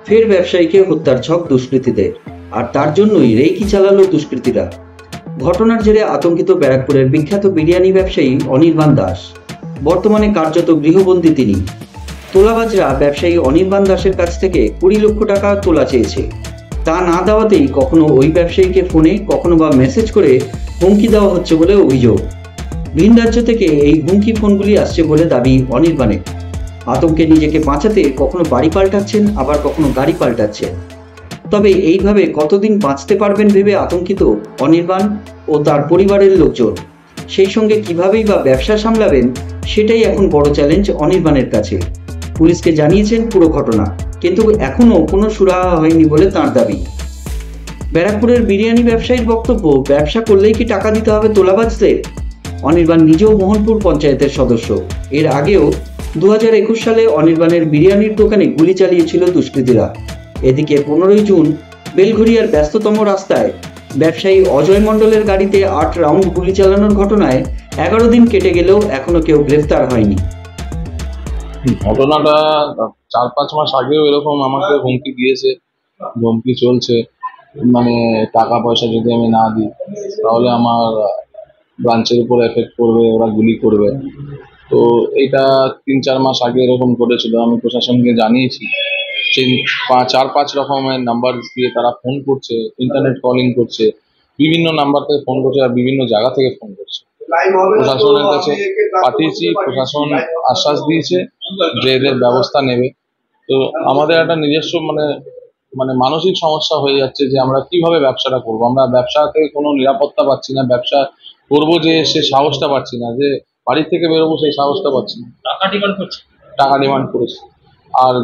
ফের ব্যবসায়ীকে হত্যার ছক দুষ্কৃতীদের, আর তার জন্যই রেকি চালালো দুষ্কৃতীরা। ঘটনার জেরে আতঙ্কিত ব্যারাকপুরের বিখ্যাত বিরিয়ানি ব্যবসায়ী অনির্বাণ দাস। বর্তমানে কার্যত গৃহবন্দী তিনি। তোলাবাজরা ব্যবসায়ী অনির্বাণ দাসের কাছ থেকে 20 লক্ষ টাকা তোলা চেয়েছে। তা না দেওয়াতেই কখনো ওই ব্যবসায়ীকে ফোনে, কখনো বা মেসেজ করে হুমকি দেওয়া হচ্ছে বলে অভিযোগ। ভিন রাজ্য থেকে এই হুমকি ফোনগুলি আসছে বলে দাবি অনির্বাণের। আতঙ্কে নিজেকে বাঁচাতে কখনো বাড়ি পাল্টাচ্ছেন, আবার কখনো গাড়ি পাল্টাচ্ছেন। তবে এইভাবে কতদিন বাঁচতে পারবেন ভেবে আতঙ্কিত অনির্বাণ ও তার পরিবারের লোকজন। সেই সঙ্গে কিভাবেই বা ব্যবসা সামলাবেন, সেটাই এখন বড় চ্যালেঞ্জ অনির্বাণের কাছে। পুলিশকে জানিয়েছেন পুরো ঘটনা, কিন্তু এখনও কোনো সুরাহা হয়নি বলে তাঁর দাবি। ব্যারাকপুরের বিরিয়ানি ব্যবসায়ীর বক্তব্য, ব্যবসা করলেই কি টাকা দিতে হবে তোলাবাজদের? অনির্বাণ নিজেও মোহনপুর পঞ্চায়েতের সদস্য। এর আগেও 2021 সালে অনির্বাণের বিরিয়ানির দোকানে গুলি চালিয়েছিল দুষ্কৃতীরা। এদিকে 15ই জুন বেলঘরিয়ার ব্যস্ততম রাস্তায় ব্যবসায়ী অজয় মণ্ডলের গাড়িতে 8 রাউন্ড গুলি চালানোর ঘটনায় 11 দিন কেটে গেলেও এখনো কেউ গ্রেফতার হয়নি। ঘটনাটা 4-5 মাস আগেও এরকম আমাকে হুমকি দিয়েছে, হুমকি চলছে, মানে টাকা পয়সা যদি আমি না দিই তাহলে আমার ব্রাঞ্চের উপর এফেক্ট করবে, ওরা গুলি করবে। তো এটা 3-4 মাস আগে এরকম করেছিল। আমি প্রশাসনকে জানিয়েছি যে 4-5 রকমের নাম্বার দিয়ে তারা ফোন করছে, ইন্টারনেট কলিং করছে, বিভিন্ন নাম্বার থেকে ফোন করছে আর বিভিন্ন জায়গা থেকে ফোন করছে। প্রশাসনের কাছে পাঠিয়েছি, প্রশাসন আশ্বাস দিয়েছে যে এদের ব্যবস্থা নেবে। তো আমাদের একটা নিজস্ব মানে মানসিক সমস্যা হয়ে যাচ্ছে যে আমরা কিভাবে ব্যবসাটা করবো। আমরা ব্যবসাতে কোনো নিরাপত্তা পাচ্ছি না, ব্যবসা করবো যে সে সাহসটা পাচ্ছি না, যে বাড়ি থেকে বেরোবো সেই সাহসটা পাচ্ছি না। টাকা ডিমান্ড করেছে। আর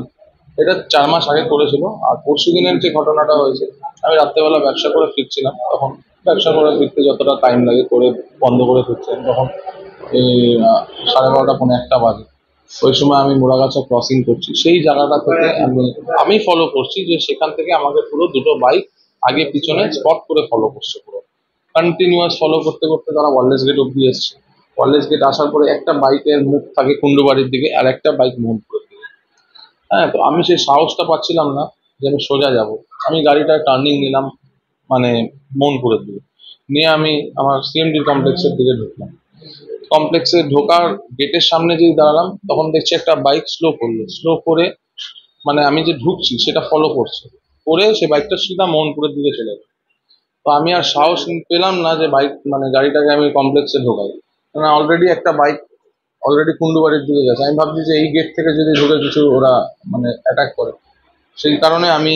এটা 4 মাস আগে করেছিল। আর পরশু দিনের যে ঘটনাটা হয়েছে, আমি রাত্রেবেলা ব্যবসা করে ফিরছিলাম, তখন ব্যবসা করে ফিরতে যতটা টাইম লাগে করে বন্ধ করে ফিরছিলাম, তখন এই 12:30 পৌনে 1টা বাজে। ওই সময় আমি মুড়াগাছা ক্রসিং করছি, সেই জায়গাটা থেকে আমি ফলো করছি যে সেখান থেকে আমাকে পুরো 2টো বাইক আগে পিছনে স্পট করে ফলো করছে, পুরো কন্টিনিউয়াস ফলো করতে করতে তারা ওয়ারলেস গেট অব্দি এসছে। ওয়ারলেস গেট আসার পরে একটা বাইকের মুখ থাকে কুন্ডুবাড়ির দিকে আর একটা বাইক মোহনপুরের দিকে। হ্যাঁ, তো আমি সেই সাহসটা পাচ্ছিলাম না যে আমি সোজা যাব। আমি গাড়িটা টার্নিং নিলাম, মানে মোহনপুরের দিকে নিয়ে আমি আমার সিএমডি কমপ্লেক্সের দিকে ঢুকলাম। কমপ্লেক্সে ঢোকার গেটের সামনে যেই দাঁড়ালাম, তখন দেখছি একটা বাইক স্লো করলো, স্লো করে মানে আমি যে ঢুকছি সেটা ফলো করছে, করে সে বাইকটা সিধা মোহনপুরের দিকে চলে গেল। তো আমি আর সাহস পেলাম না যে বাইক মানে গাড়িটাকে আমি কমপ্লেক্সে ঢোকাই, কারণ অলরেডি একটা বাইক অলরেডি কুন্ডুবাড়ির দিকে গেছে। আমি ভাবছি যে এই গেট থেকে যদি ঢুকে কিছু ওরা মানে অ্যাটাক করে, সেই কারণে আমি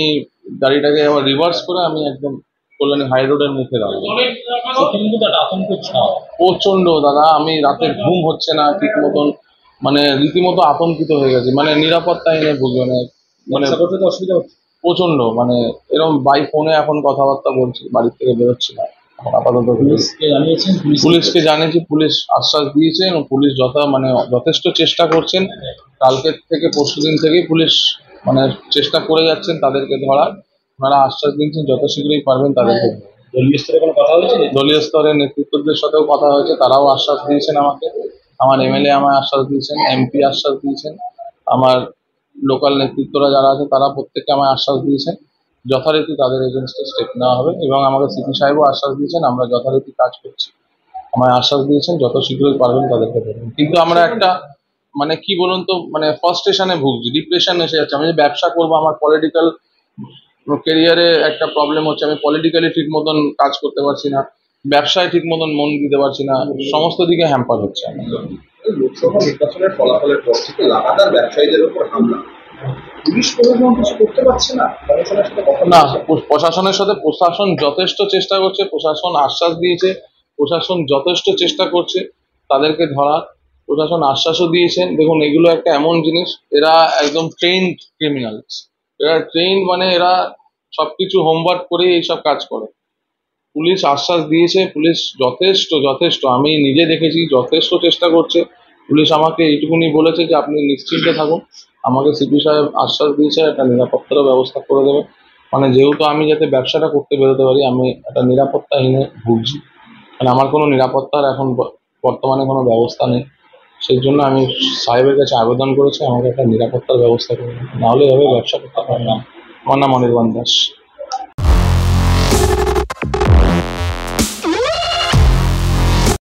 গাড়িটাকে আবার রিভার্স করে আমি একদম কল্যাণী হাই রোডের মুখে দাঁড়ালাম। প্রচন্ড দাদা, আমি রাতে ঘুম হচ্ছে না ঠিক মতন, মানে রীতিমতো আতঙ্কিত হয়ে গেছি, মানে নিরাপত্তাহীনে ভুগি, মানে অসুবিধা হচ্ছে প্রচন্ড। মানে এরকম বাই ফোনে এখন কথাবার্তা বলছি, বাড়ির থেকে বেরোচ্ছি না এখন আপাতত। পুলিশকে জানিয়েছি, পুলিশ আশ্বাস দিয়েছেন, পুলিশ যথেষ্ট চেষ্টা করছেন। কালকে থেকে পরশুদিন থেকেই পুলিশ মানে চেষ্টা করে যাচ্ছেন তাদেরকে ধরার। ওনারা আশ্বাস দিয়েছেন যত শীঘ্রই পারবেন তাদেরকে। দলীয় স্তরে কোনো কথা হয়েছে? দলীয় স্তরের নেতৃত্বদের সাথেও কথা হয়েছে, তারাও আশ্বাস দিয়েছেন আমাকে। আমার এমএলএ আমায় আশ্বাস দিয়েছেন, এমপি আশ্বাস দিয়েছেন, আমার লোকাল নেতৃত্বরা যারা আছে তারা প্রত্যেককে আমায় আশ্বাস দিয়েছেন যথারীতি তাদের এগেনস্টে স্টেপ নেওয়া হবে। এবং আমাকে সিপি সাহেবও আশ্বাস দিয়েছেন আমরা যথারীতি কাজ করছি। আমায় আশ্বাস দিয়েছেন যত শীঘ্রই পারবেন তাদেরকে দেবেন। কিন্তু আমরা একটা মানে কি বলুন তো, মানে ফার্স্টেশনে ভুগছি, ডিপ্রেশন এসে যাচ্ছে। আমি যে ব্যবসা করবো, আমার পলিটিক্যাল কেরিয়ারে একটা প্রবলেম হচ্ছে, আমি পলিটিক্যালি ঠিক মতন কাজ করতে পারছি না, ব্যবসায় ঠিক মতন মন দিতে পারছি না, সমস্ত দিকে হ্যাম্পার হচ্ছে। লোকসভা নির্বাচনের ফলাফলের পর থেকে লাগাতার ব্যবসায়ীদের উপর হামলা, পুলিশ প্রশাসন কিছু করতে পারছে না? না, প্রশাসনের সাথে প্রশাসন যথেষ্ট চেষ্টা করছে, প্রশাসন আশ্বাস দিয়েছে, প্রশাসন যথেষ্ট চেষ্টা করছে তাদেরকে ধরার, প্রশাসন আশ্বাসও দিয়েছেন। দেখুন, এগুলো একটা এমন জিনিস, এরা একদম ট্রেন্ড ক্রিমিনালস, এরা ট্রেন্ড, মানে এরা সবকিছু হোমওয়ার্ক করে এইসব কাজ করে। পুলিশ আশ্বাস দিয়েছে, পুলিশ যথেষ্ট আমি নিজে দেখেছি যথেষ্ট চেষ্টা করছে। পুলিশ আমাকে এইটুকুনি বলেছে যে আপনি নিশ্চিন্তে থাকুন। আমাকে সিপি সাহেব আশ্বাস দিয়েছে একটা নিরাপত্তারও ব্যবস্থা করে দেবে, মানে যেহেতু আমি যাতে ব্যবসাটা করতে বেরোতে পারি, আমি একটা নিরাপত্তাহীনে ভুগছি, মানে আমার কোনো নিরাপত্তার এখন বর্তমানে কোনো ব্যবস্থা নেই। সেই জন্য আমি সাহেবের কাছে আবেদন করেছি আমাকে একটা নিরাপত্তার ব্যবস্থা করে, নাহলে এভাবে ব্যবসা করতে পারবে না। আমার নাম অনির্বাণ দাস।